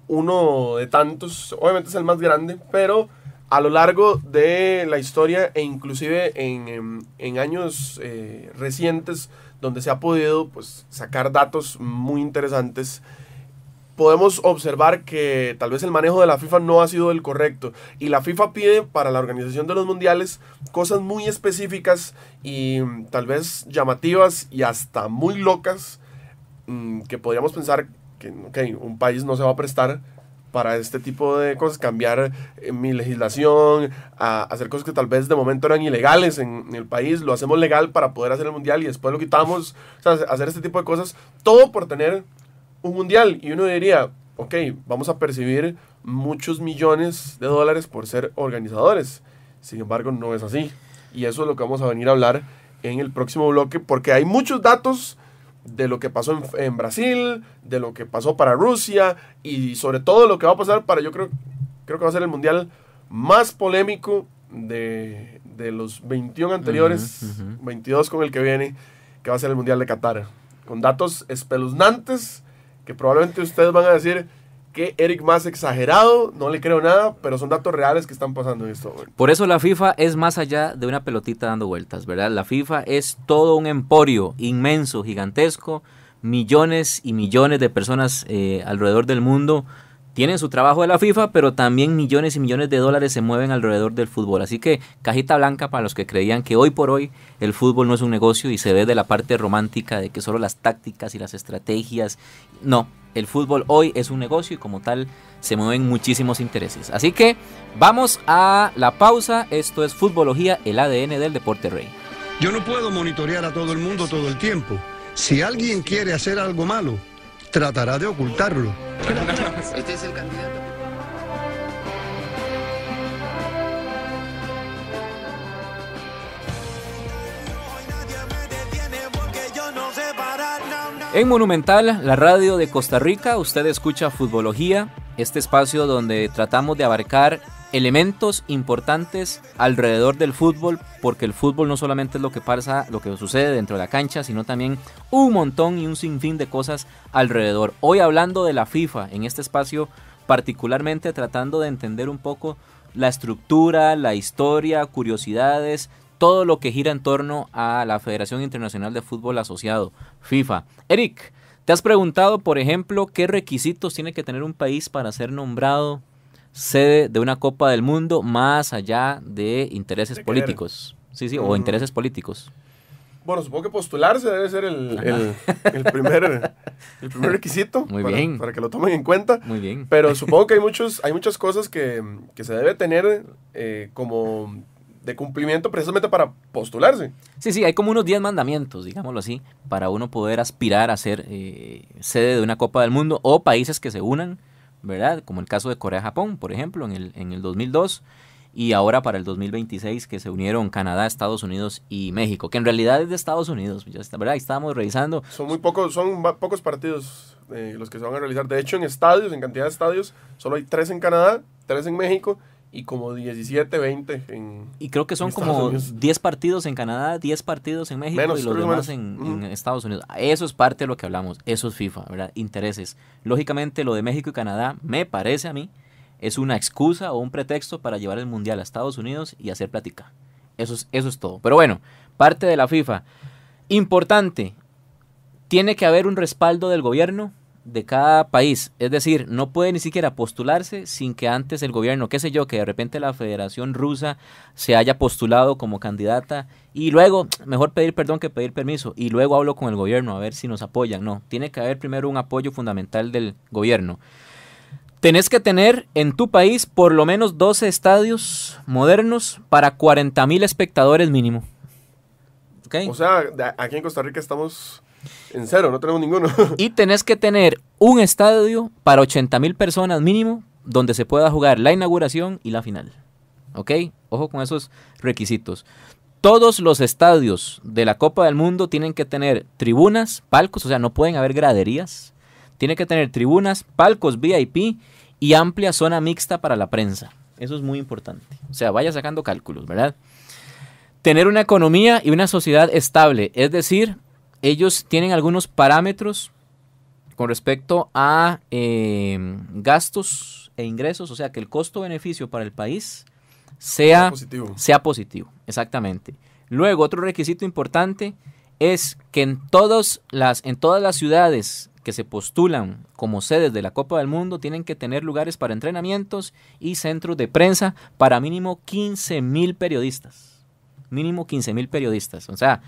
uno de tantos, obviamente es el más grande, pero a lo largo de la historia e inclusive en años recientes donde se ha podido pues, sacar datos muy interesantes, podemos observar que tal vez el manejo de la FIFA no ha sido el correcto y la FIFA pide para la organización de los mundiales cosas muy específicas y tal vez llamativas y hasta muy locas que podríamos pensar que okay, un país no se va a prestar para este tipo de cosas, cambiar mi legislación, a hacer cosas que tal vez de momento eran ilegales en el país, lo hacemos legal para poder hacer el mundial y después lo quitamos, o sea, hacer este tipo de cosas, todo por tener un mundial. Y uno diría, ok, vamos a percibir muchos millones de dólares por ser organizadores. Sin embargo, no es así. Y eso es lo que vamos a venir a hablar en el próximo bloque, porque hay muchos datos de lo que pasó en Brasil, de lo que pasó para Rusia y sobre todo lo que va a pasar para, yo creo que va a ser el mundial más polémico de los 21 anteriores, 22 con el que viene, que va a ser el mundial de Qatar, con datos espeluznantes que probablemente ustedes van a decir que Eric más exagerado, no le creo nada, pero son datos reales que están pasando en esto momento. Por eso la FIFA es más allá de una pelotita dando vueltas, ¿verdad? La FIFA es todo un emporio inmenso, gigantesco, millones y millones de personas alrededor del mundo tienen su trabajo de la FIFA, pero también millones y millones de dólares se mueven alrededor del fútbol. Así que cajita blanca para los que creían que hoy por hoy el fútbol no es un negocio y se ve de la parte romántica de que solo las tácticas y las estrategias. No, el fútbol hoy es un negocio y como tal se mueven muchísimos intereses. Así que vamos a la pausa. Esto es Futbología, el ADN del deporte rey. Yo no puedo monitorear a todo el mundo todo el tiempo. Si alguien quiere hacer algo malo, tratará de ocultarlo. Este es el candidato. En Monumental, la radio de Costa Rica, usted escucha Futbología, este espacio donde tratamos de abarcar elementos importantes alrededor del fútbol, porque el fútbol no solamente es lo que pasa, lo que sucede dentro de la cancha, sino también un montón y un sinfín de cosas alrededor. Hoy hablando de la FIFA, en este espacio particularmente tratando de entender un poco la estructura, la historia, curiosidades, todo lo que gira en torno a la Federación Internacional de Fútbol Asociado, FIFA. Eric, ¿te has preguntado, por ejemplo, qué requisitos tiene que tener un país para ser nombrado sede de una Copa del Mundo más allá de intereses políticos? Sí, o intereses políticos. Bueno, supongo que postularse debe ser el primer requisito. Muy bien. Para que lo tomen en cuenta. Muy bien. Pero supongo que hay muchas cosas que se debe tener como de cumplimiento precisamente para postularse. Sí, hay como unos 10 mandamientos, digámoslo así, para uno poder aspirar a ser sede de una Copa del Mundo o países que se unan, ¿verdad? Como el caso de Corea-Japón, por ejemplo, en el 2002 y ahora para el 2026 que se unieron Canadá, Estados Unidos y México, que en realidad es de Estados Unidos, ¿verdad? Ahí estábamos revisando. Son pocos partidos los que se van a realizar. De hecho, en cantidad de estadios, solo hay 3 en Canadá, 3 en México y como 17, 20 en Y creo que son como 10 partidos en Canadá, 10 partidos en México y los demás en Estados Unidos. Eso es parte de lo que hablamos, eso es FIFA, ¿verdad? Intereses. Lógicamente lo de México y Canadá, me parece a mí, es una excusa o un pretexto para llevar el Mundial a Estados Unidos y hacer plática. Eso es todo. Pero bueno, parte de la FIFA. Importante, tiene que haber un respaldo del gobierno de cada país. Es decir, no puede ni siquiera postularse sin que antes el gobierno, qué sé yo, que de repente la Federación Rusa se haya postulado como candidata y luego, mejor pedir perdón que pedir permiso, y luego hablo con el gobierno a ver si nos apoyan. No, tiene que haber primero un apoyo fundamental del gobierno. Tenés que tener en tu país por lo menos 12 estadios modernos para 40,000 espectadores mínimo. ¿Okay? O sea, aquí en Costa Rica estamos en cero, no tenemos ninguno. Y tenés que tener un estadio para 80,000 personas mínimo donde se pueda jugar la inauguración y la final. ¿Ok? Ojo con esos requisitos. Todos los estadios de la Copa del Mundo tienen que tener tribunas, palcos, o sea, no pueden haber graderías. Tiene que tener tribunas, palcos VIP y amplia zona mixta para la prensa. Eso es muy importante. O sea, vaya sacando cálculos, ¿verdad? Tener una economía y una sociedad estable. Es decir, ellos tienen algunos parámetros con respecto a gastos e ingresos. O sea, que el costo-beneficio para el país sea positivo. Exactamente. Luego, otro requisito importante es que en todas las ciudades que se postulan como sedes de la Copa del Mundo tienen que tener lugares para entrenamientos y centros de prensa para mínimo 15,000 periodistas. Mínimo 15,000 periodistas. O sea,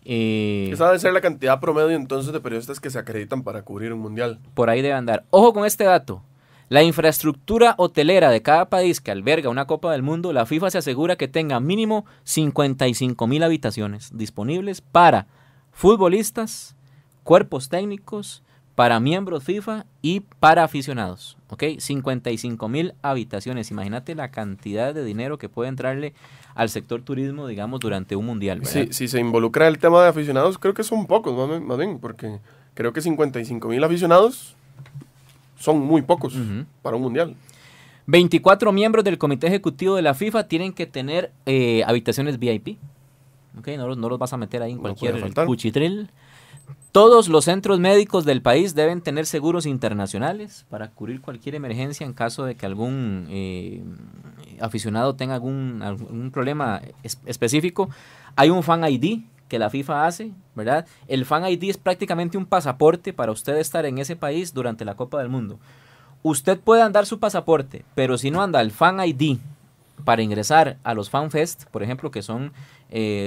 esa debe ser la cantidad promedio entonces de periodistas que se acreditan para cubrir un mundial. Por ahí debe andar. Ojo con este dato. La infraestructura hotelera de cada país que alberga una Copa del Mundo, la FIFA se asegura que tenga mínimo 55,000 habitaciones disponibles para futbolistas, cuerpos técnicos, para miembros FIFA y para aficionados, ¿ok? 55,000 habitaciones. Imagínate la cantidad de dinero que puede entrarle al sector turismo, digamos, durante un mundial, ¿verdad? Sí, si se involucra el tema de aficionados, creo que son pocos, más bien, porque creo que 55,000 aficionados son muy pocos para un mundial. 24 miembros del comité ejecutivo de la FIFA tienen que tener habitaciones VIP, ¿ok? No los vas a meter ahí en cualquier cuchitril. Todos los centros médicos del país deben tener seguros internacionales para cubrir cualquier emergencia en caso de que algún aficionado tenga algún problema específico. Hay un Fan ID que la FIFA hace, ¿verdad? El Fan ID es prácticamente un pasaporte para usted estar en ese país durante la Copa del Mundo. Usted puede andar su pasaporte, pero si no anda el Fan ID para ingresar a los Fan Fest, por ejemplo, que son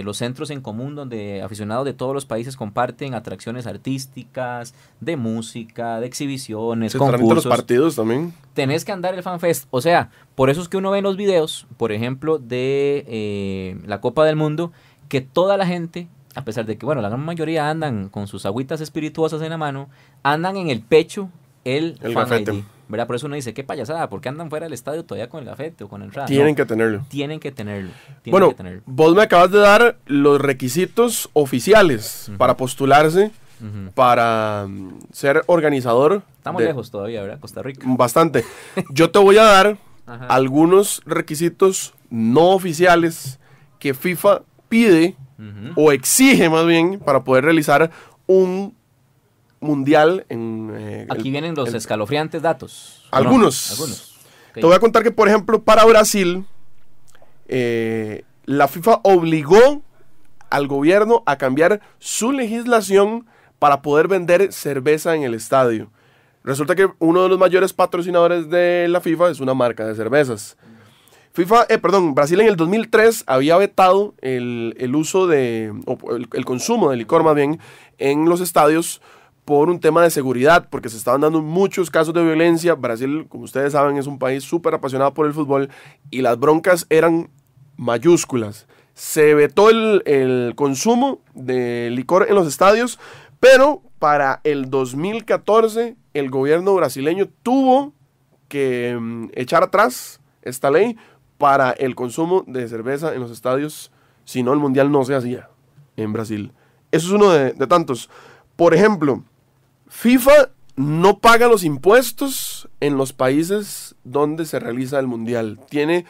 los centros en común donde aficionados de todos los países comparten atracciones artísticas, de música, de exhibiciones, concursos. Los partidos también. Tenés que andar el Fan Fest. O sea, por eso es que uno ve en los videos, por ejemplo, de la Copa del Mundo, que toda la gente, a pesar de que, bueno, la gran mayoría andan con sus agüitas espirituosas en la mano, andan en el pecho el Fan gafete. ID, ¿verdad? Por eso uno dice, qué payasada, ¿por qué andan fuera del estadio todavía con el gafete o con el rap? Tienen que tenerlo. Tienen que tenerlo. Bueno, vos me acabas de dar los requisitos oficiales para postularse, para ser organizador. Estamos lejos todavía, ¿verdad? Costa Rica. Bastante. Yo te voy a dar algunos requisitos no oficiales que FIFA pide o exige más bien para poder realizar un mundial en aquí vienen los escalofriantes datos. Algunos. Okay. Te voy a contar que, por ejemplo, para Brasil, la FIFA obligó al gobierno a cambiar su legislación para poder vender cerveza en el estadio. Resulta que uno de los mayores patrocinadores de la FIFA es una marca de cervezas. Brasil en el 2003 había vetado el uso el consumo de licor más bien en los estadios por un tema de seguridad, porque se estaban dando muchos casos de violencia. Brasil, como ustedes saben, es un país súper apasionado por el fútbol y las broncas eran mayúsculas. Se vetó el consumo de licor en los estadios, pero para el 2014 el gobierno brasileño tuvo que echar atrás esta ley para el consumo de cerveza en los estadios, si no el mundial no se hacía en Brasil. Eso es uno de tantos. Por ejemplo, FIFA no paga los impuestos en los países donde se realiza el mundial. Tiene,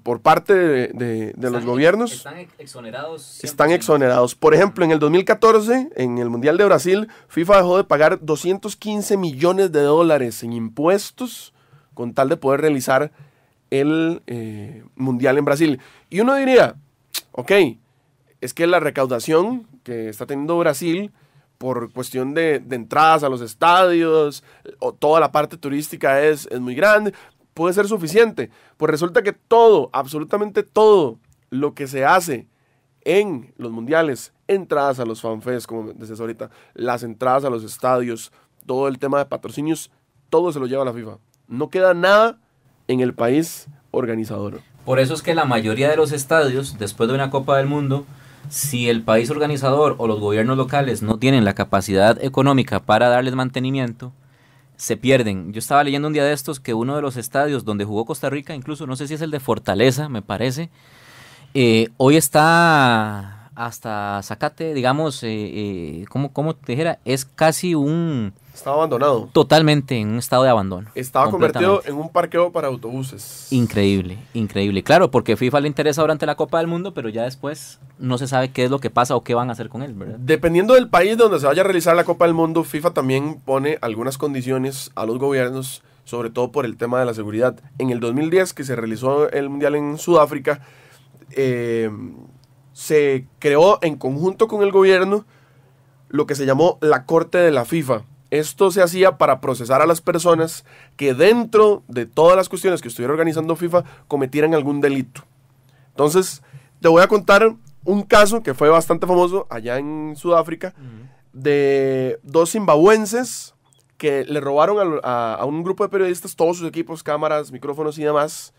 por parte de los gobiernos... Están exonerados. 100%. Están exonerados. Por ejemplo, en el 2014, en el Mundial de Brasil, FIFA dejó de pagar $215 millones en impuestos con tal de poder realizar el mundial en Brasil. Y uno diría, ok, es que la recaudación que está teniendo Brasil por cuestión de entradas a los estadios, o toda la parte turística es muy grande, puede ser suficiente. Pues resulta que todo, absolutamente todo lo que se hace en los mundiales, entradas a los fanfests, como decías ahorita, las entradas a los estadios, todo el tema de patrocinios, todo se lo lleva la FIFA. No queda nada en el país organizador. Por eso es que la mayoría de los estadios, después de una Copa del Mundo, si el país organizador o los gobiernos locales no tienen la capacidad económica para darles mantenimiento, se pierden. Yo estaba leyendo un día de estos que uno de los estadios donde jugó Costa Rica, incluso no sé si es el de Fortaleza, me parece, hoy está hasta Zacate, digamos, ¿cómo te dijera? Es casi Estaba abandonado. Totalmente en un estado de abandono. Estaba convertido en un parqueo para autobuses. Increíble, increíble. Claro, porque FIFA le interesa durante la Copa del Mundo, pero ya después no se sabe qué es lo que pasa o qué van a hacer con él, ¿verdad? Dependiendo del país donde se vaya a realizar la Copa del Mundo, FIFA también pone algunas condiciones a los gobiernos, sobre todo por el tema de la seguridad. En el 2010, que se realizó el Mundial en Sudáfrica, se creó en conjunto con el gobierno lo que se llamó la Corte de la FIFA. Esto se hacía para procesar a las personas que dentro de todas las cuestiones que estuviera organizando FIFA cometieran algún delito. Entonces, te voy a contar un caso que fue bastante famoso allá en Sudáfrica, de 2 zimbabuenses que le robaron a un grupo de periodistas todos sus equipos, cámaras, micrófonos y demás.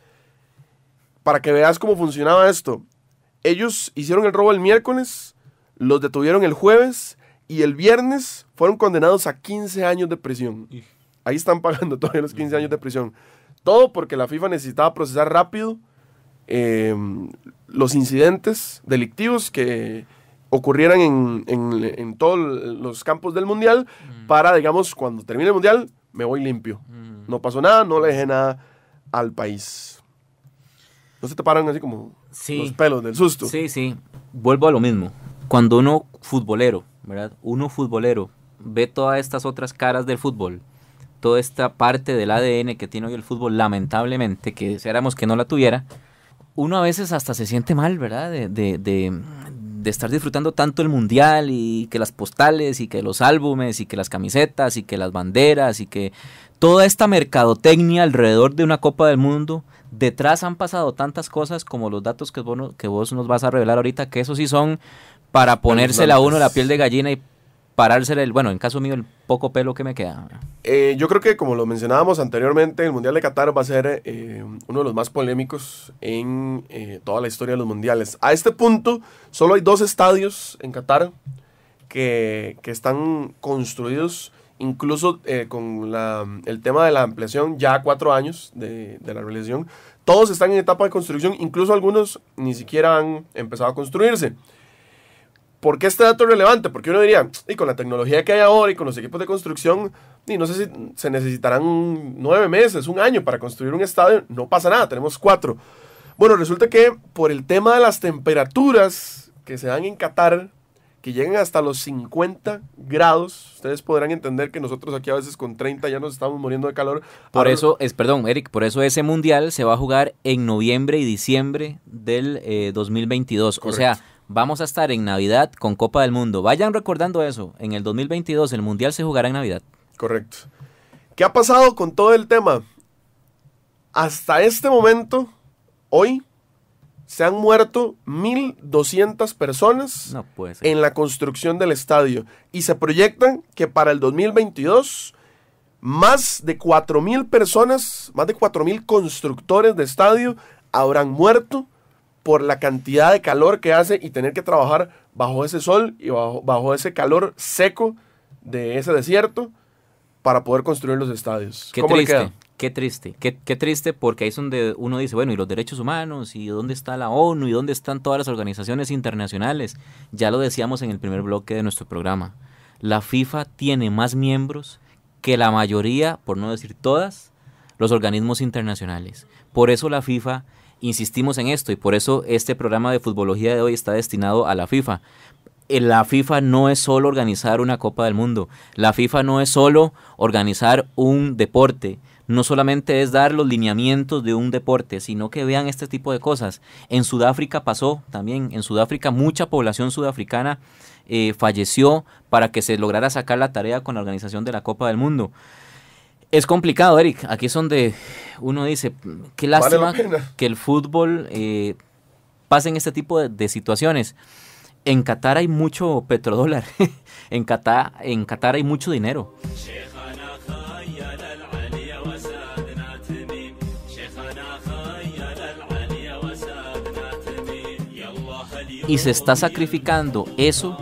Para que veas cómo funcionaba esto. Ellos hicieron el robo el miércoles, los detuvieron el jueves y el viernes fueron condenados a 15 años de prisión. Ahí están pagando todavía los 15 años de prisión. Todo porque la FIFA necesitaba procesar rápido los incidentes delictivos que ocurrieran en todos los campos del Mundial para, digamos, cuando termine el Mundial, me voy limpio. No pasó nada, no le dejé nada al país. ¿No se te paran así como los pelos del susto? Sí, sí. Vuelvo a lo mismo. Cuando uno futbolero, ¿verdad? Uno futbolero ve todas estas otras caras del fútbol, toda esta parte del ADN que tiene hoy el fútbol, lamentablemente, que deseáramos que no la tuviera, uno a veces hasta se siente mal, ¿verdad? De estar disfrutando tanto el mundial y que las postales y que los álbumes y que las camisetas y que las banderas y que toda esta mercadotecnia alrededor de una Copa del Mundo. Detrás han pasado tantas cosas como los datos que vos nos vas a revelar ahorita, que eso sí son para ponérsela a uno la piel de gallina y parársela en caso mío, el poco pelo que me queda. Yo creo que, como lo mencionábamos anteriormente, el Mundial de Qatar va a ser uno de los más polémicos en toda la historia de los mundiales. A este punto, solo hay 2 estadios en Qatar que están construidos, incluso con el tema de la ampliación, ya 4 años de la realización. Todos están en etapa de construcción, incluso algunos ni siquiera han empezado a construirse. ¿Por qué este dato es relevante? Porque uno diría, y con la tecnología que hay ahora y con los equipos de construcción, y no sé si se necesitarán 9 meses, 1 año para construir un estadio. No pasa nada, tenemos 4. Bueno, resulta que por el tema de las temperaturas que se dan en Qatar, que llegan hasta los 50 grados, ustedes podrán entender que nosotros aquí a veces con 30 ya nos estamos muriendo de calor. Por eso, Eric, por eso ese mundial se va a jugar en noviembre y diciembre del 2022. Correcto. O sea, vamos a estar en Navidad con Copa del Mundo. Vayan recordando eso, en el 2022 el mundial se jugará en Navidad. Correcto. ¿Qué ha pasado con todo el tema? Hasta este momento, hoy, se han muerto 1,200 personas en la construcción del estadio. Y se proyectan que para el 2022, más de 4,000 personas, más de 4,000 constructores de estadio habrán muerto por la cantidad de calor que hace y tener que trabajar bajo ese sol y bajo ese calor seco de ese desierto para poder construir los estadios. ¿Cómo le queda? Qué triste, porque ahí es donde uno dice, bueno, ¿y los derechos humanos? ¿Y dónde está la ONU? ¿Y dónde están todas las organizaciones internacionales? Ya lo decíamos en el primer bloque de nuestro programa. La FIFA tiene más miembros que la mayoría, por no decir todas, los organismos internacionales. Por eso la FIFA, insistimos en esto, y por eso este programa de futbología de hoy está destinado a la FIFA. La FIFA no es solo organizar una Copa del Mundo. La FIFA no es solo organizar un deporte. no solamente es dar los lineamientos de un deporte, sino que vean este tipo de cosas. En Sudáfrica pasó también, en Sudáfrica mucha población sudafricana falleció para que se lograra sacar la tarea con la organización de la Copa del Mundo. Es complicado, Eric, aquí es donde uno dice, qué lástima que el fútbol pase en este tipo de situaciones. En Qatar hay mucho petrodólar, en Qatar hay mucho dinero. Y se está sacrificando eso,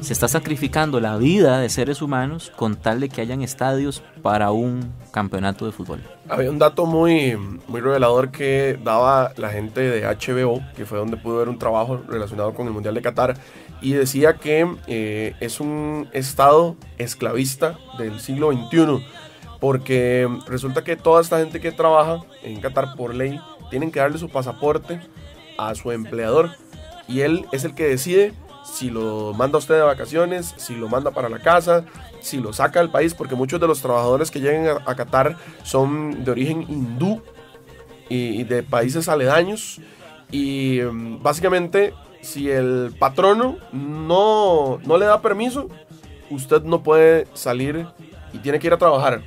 se está sacrificando la vida de seres humanos con tal de que hayan estadios para un campeonato de fútbol. Había un dato muy revelador que daba la gente de HBO, que fue donde pude ver un trabajo relacionado con el Mundial de Qatar, y decía que es un estado esclavista del siglo XXI, porque resulta que toda esta gente que trabaja en Qatar por ley tienen que darle su pasaporte a su empleador, y él es el que decide si lo manda a usted de vacaciones, si lo manda para la casa, si lo saca del país, porque muchos de los trabajadores que llegan a Qatar son de origen hindú y de países aledaños, y básicamente si el patrono no le da permiso, usted no puede salir y tiene que ir a trabajar.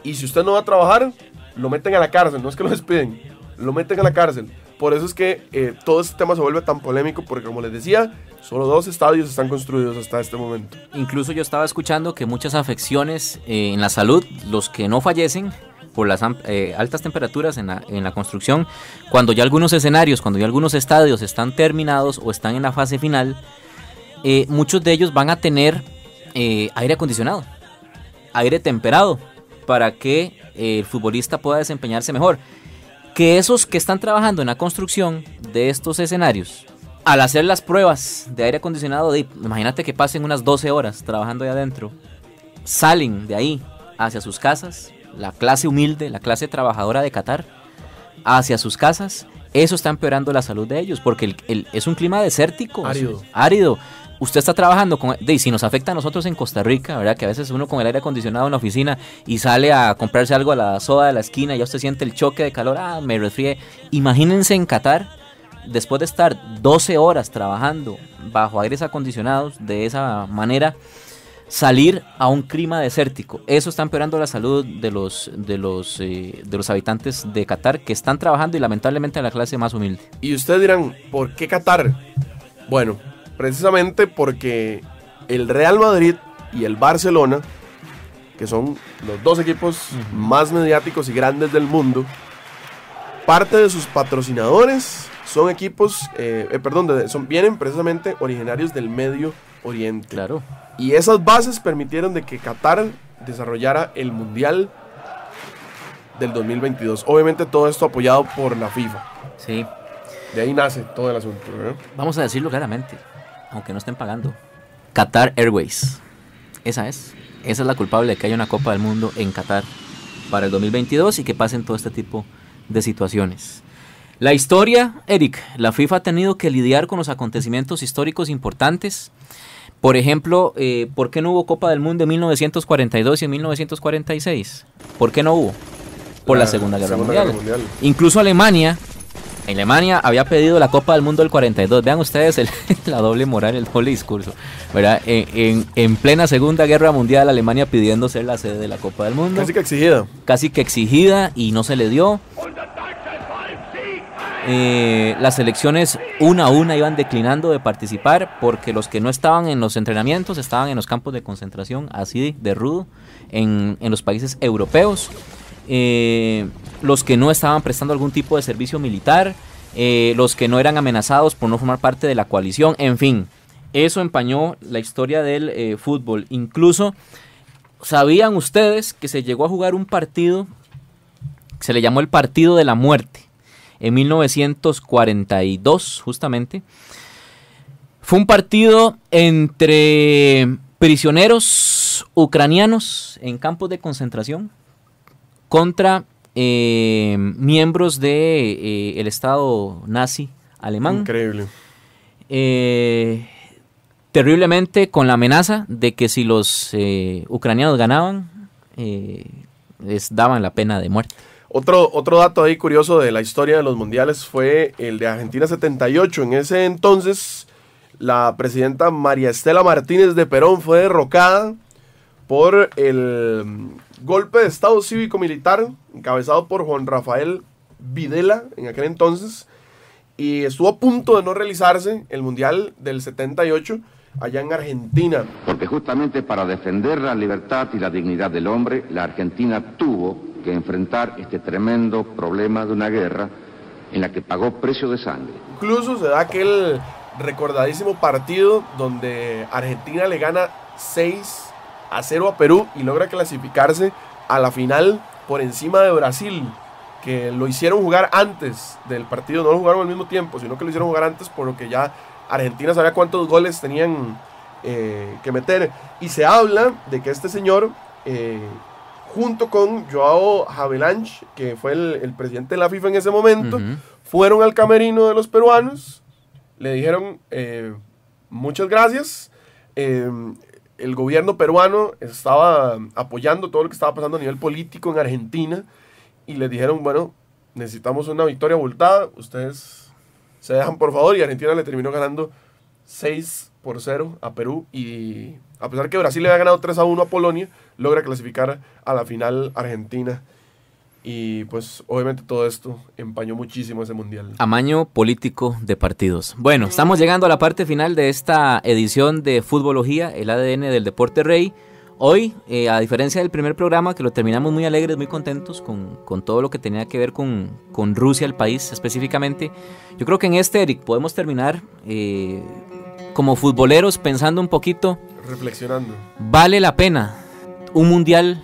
Y si usted no va a trabajar, lo meten a la cárcel, no es que lo despiden, lo meten a la cárcel. Por eso es que todo este tema se vuelve tan polémico, porque como les decía, solo 2 estadios están construidos hasta este momento. Incluso yo estaba escuchando que muchas afecciones en la salud, los que no fallecen por las altas temperaturas en la construcción, cuando ya algunos escenarios, cuando ya algunos estadios están terminados o están en la fase final, muchos de ellos van a tener aire acondicionado, aire temperado, para que el futbolista pueda desempeñarse mejor. Que esos que están trabajando en la construcción de estos escenarios, al hacer las pruebas de aire acondicionado, imagínate que pasen unas 12 horas trabajando ahí adentro, salen de ahí hacia sus casas, la clase humilde, la clase trabajadora de Qatar, hacia sus casas, eso está empeorando la salud de ellos, porque es un clima desértico, árido. Usted está trabajando si nos afecta a nosotros en Costa Rica, ¿verdad? Que a veces uno con el aire acondicionado en la oficina y sale a comprarse algo a la soda de la esquina y ya usted siente el choque de calor, me resfrié. Imagínense en Qatar, después de estar 12 horas trabajando bajo aires acondicionados de esa manera, salir a un clima desértico. Eso está empeorando la salud de los habitantes de Qatar, que están trabajando y lamentablemente en la clase más humilde. Y ustedes dirán, ¿por qué Qatar? Bueno, precisamente porque el Real Madrid y el Barcelona, que son los 2 equipos más mediáticos y grandes del mundo, parte de sus patrocinadores son equipos, vienen precisamente originarios del Medio Oriente. Claro. Y esas bases permitieron de que Qatar desarrollara el Mundial del 2022. Obviamente todo esto apoyado por la FIFA. Sí. De ahí nace todo el asunto, ¿verdad? Vamos a decirlo claramente, aunque no estén pagando. Qatar Airways. Esa es la culpable de que haya una Copa del Mundo en Qatar para el 2022 y que pasen todo este tipo de situaciones. La historia, Eric, la FIFA ha tenido que lidiar con los acontecimientos históricos importantes. Por ejemplo, ¿por qué no hubo Copa del Mundo en 1942 y en 1946? ¿Por qué no hubo? Por la Segunda Guerra Mundial. Incluso Alemania había pedido la Copa del Mundo del 42. Vean ustedes la doble moral, el doble discurso, ¿verdad? En plena Segunda Guerra Mundial, Alemania pidiendo ser la sede de la Copa del Mundo. Casi que exigida y no se le dio. Las selecciones una a una iban declinando de participar porque los que no estaban en los entrenamientos estaban en los campos de concentración, así de rudo, en los países europeos. Los que no estaban prestando algún tipo de servicio militar, los que no eran amenazados por no formar parte de la coalición, en fin, eso empañó la historia del fútbol. Incluso, ¿sabían ustedes que se llegó a jugar un partido, se le llamó el Partido de la Muerte, en 1942 justamente? Fue un partido entre prisioneros ucranianos en campos de concentración contra miembros de el Estado nazi alemán. Increíble. Terriblemente con la amenaza de que si los ucranianos ganaban, daban la pena de muerte. Otro dato ahí curioso de la historia de los mundiales fue el de Argentina 78. En ese entonces, la presidenta María Estela Martínez de Perón fue derrocada por el golpe de estado cívico-militar encabezado por Juan Rafael Videla en aquel entonces, y estuvo a punto de no realizarse el mundial del 78 allá en Argentina. Porque justamente para defender la libertad y la dignidad del hombre, la Argentina tuvo que enfrentar este tremendo problema de una guerra en la que pagó precio de sangre. Incluso se da aquel recordadísimo partido donde Argentina le gana 6-0 a Perú y logra clasificarse a la final por encima de Brasil, que lo hicieron jugar antes del partido, no lo jugaron al mismo tiempo, sino que lo hicieron jugar antes, por lo que ya Argentina sabía cuántos goles tenían que meter. Y se habla de que este señor, junto con Joao Havelange, que fue el presidente de la FIFA en ese momento, fueron al camerino de los peruanos, le dijeron muchas gracias. El gobierno peruano estaba apoyando todo lo que estaba pasando a nivel político en Argentina y les dijeron, bueno, necesitamos una victoria abultada, ustedes se dejan por favor, y Argentina le terminó ganando 6-0 a Perú, y a pesar que Brasil le había ganado 3-1 a Polonia, logra clasificar a la final Argentina. Y pues obviamente todo esto empañó muchísimo ese mundial. Amaño político de partidos. Bueno, estamos llegando a la parte final de esta edición de Futbología, el ADN del Deporte Rey. Hoy, a diferencia del primer programa, que lo terminamos muy alegres, muy contentos con todo lo que tenía que ver con Rusia, el país específicamente, yo creo que en este, Eric, podemos terminar como futboleros pensando un poquito. Reflexionando. ¿Vale la pena un mundial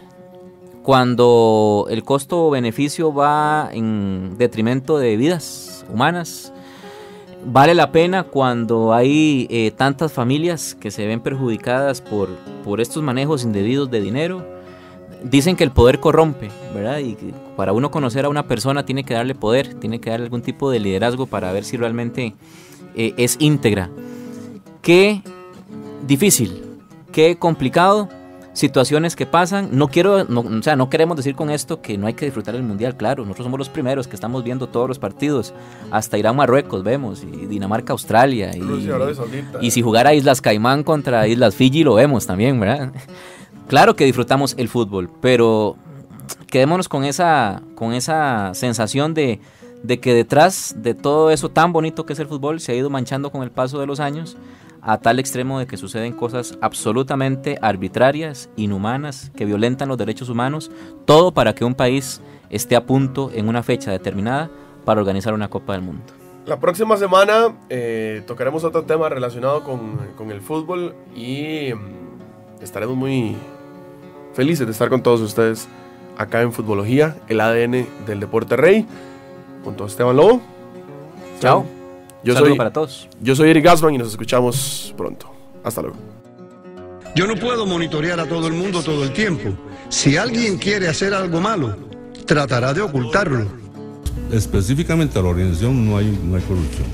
cuando el costo-beneficio va en detrimento de vidas humanas? ¿Vale la pena cuando hay tantas familias que se ven perjudicadas por estos manejos indebidos de dinero? Dicen que el poder corrompe, ¿verdad? Y que para uno conocer a una persona tiene que darle poder, tiene que darle algún tipo de liderazgo para ver si realmente es íntegra. Qué difícil, qué complicado. Situaciones que pasan. No queremos decir con esto que no hay que disfrutar el mundial, claro, nosotros somos los primeros que estamos viendo todos los partidos, hasta Irán, Marruecos vemos, y Dinamarca, Australia, y si jugara Islas Caimán contra Islas Fiji lo vemos también, ¿verdad? Claro que disfrutamos el fútbol, pero quedémonos con esa sensación de que detrás de todo eso tan bonito que es el fútbol se ha ido manchando con el paso de los años, a tal extremo de que suceden cosas absolutamente arbitrarias, inhumanas, que violentan los derechos humanos, todo para que un país esté a punto en una fecha determinada para organizar una Copa del Mundo. La próxima semana tocaremos otro tema relacionado con el fútbol y estaremos muy felices de estar con todos ustedes acá en Futbología, el ADN del Deporte Rey, junto a Esteban Lobo. Chao. Saludos para todos. Yo soy Eric Gassman y nos escuchamos pronto. Hasta luego. Yo no puedo monitorear a todo el mundo todo el tiempo. Si alguien quiere hacer algo malo, tratará de ocultarlo. Específicamente a la organización no hay corrupción.